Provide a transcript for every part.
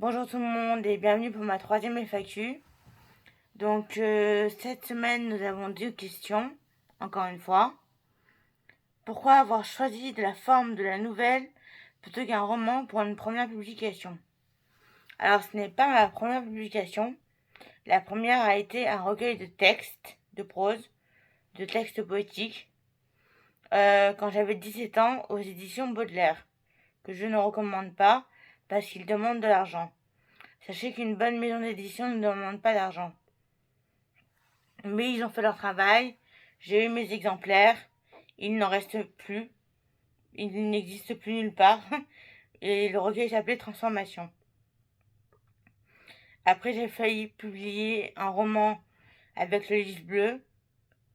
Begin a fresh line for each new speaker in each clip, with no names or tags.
Bonjour tout le monde et bienvenue pour ma troisième FAQ. Donc cette semaine nous avons deux questions, encore une fois. Pourquoi avoir choisi de la forme de la nouvelle plutôt qu'un roman pour une première publication? Alors ce n'est pas ma première publication. La première a été un recueil de textes, de prose, de textes poétiques, quand j'avais 17 ans aux éditions Baudelaire, que je ne recommande pas parce qu'ils demandent de l'argent. Sachez qu'une bonne maison d'édition ne demande pas d'argent. Mais ils ont fait leur travail, j'ai eu mes exemplaires, il n'en reste plus, il n'existe plus nulle part, et le recueil s'appelait Transformation. Après, j'ai failli publier un roman avec le livre bleu,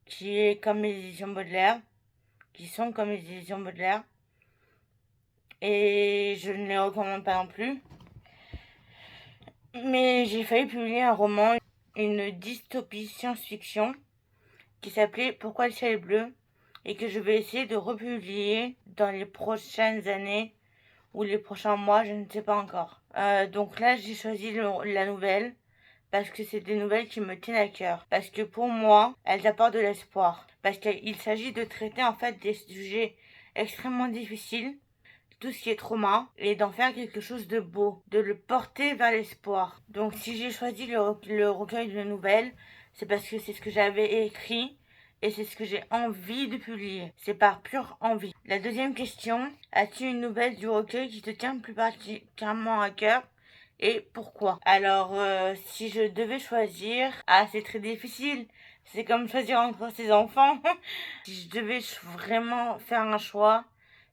qui est comme les éditions Baudelaire, qui sont comme les éditions Baudelaire, et je ne les recommande pas non plus. Mais j'ai failli publier un roman, une dystopie science-fiction, qui s'appelait Pourquoi le ciel est bleu, et que je vais essayer de republier dans les prochaines années ou les prochains mois, je ne sais pas encore. Donc là, j'ai choisi la nouvelle parce que c'est des nouvelles qui me tiennent à cœur. Parce que pour moi, elles apportent de l'espoir. Parce qu'il s'agit de traiter en fait des sujets extrêmement difficiles, tout ce qui est trauma, et d'en faire quelque chose de beau, de le porter vers l'espoir. Donc si j'ai choisi le recueil de nouvelles, c'est parce que c'est ce que j'avais écrit et c'est ce que j'ai envie de publier. C'est par pure envie. La deuxième question, as-tu une nouvelle du recueil qui te tient plus particulièrement à cœur et pourquoi? Alors, si je devais choisir, c'est très difficile. C'est comme choisir entre ses enfants. Si je devais vraiment faire un choix,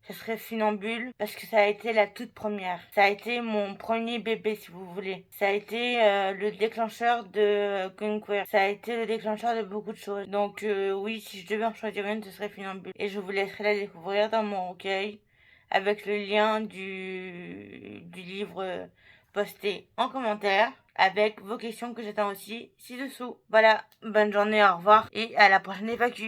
ce serait Funambule parce que ça a été la toute première. Ça a été mon premier bébé, si vous voulez. Ça a été le déclencheur de Conquer. Ça a été le déclencheur de beaucoup de choses. Donc oui, si je devais en choisir une, ce serait Funambule. Et je vous laisserai la découvrir dans mon recueil avec le lien du livre posté en commentaire avec vos questions que j'attends aussi ci-dessous. Voilà, bonne journée, au revoir et à la prochaine FAQ.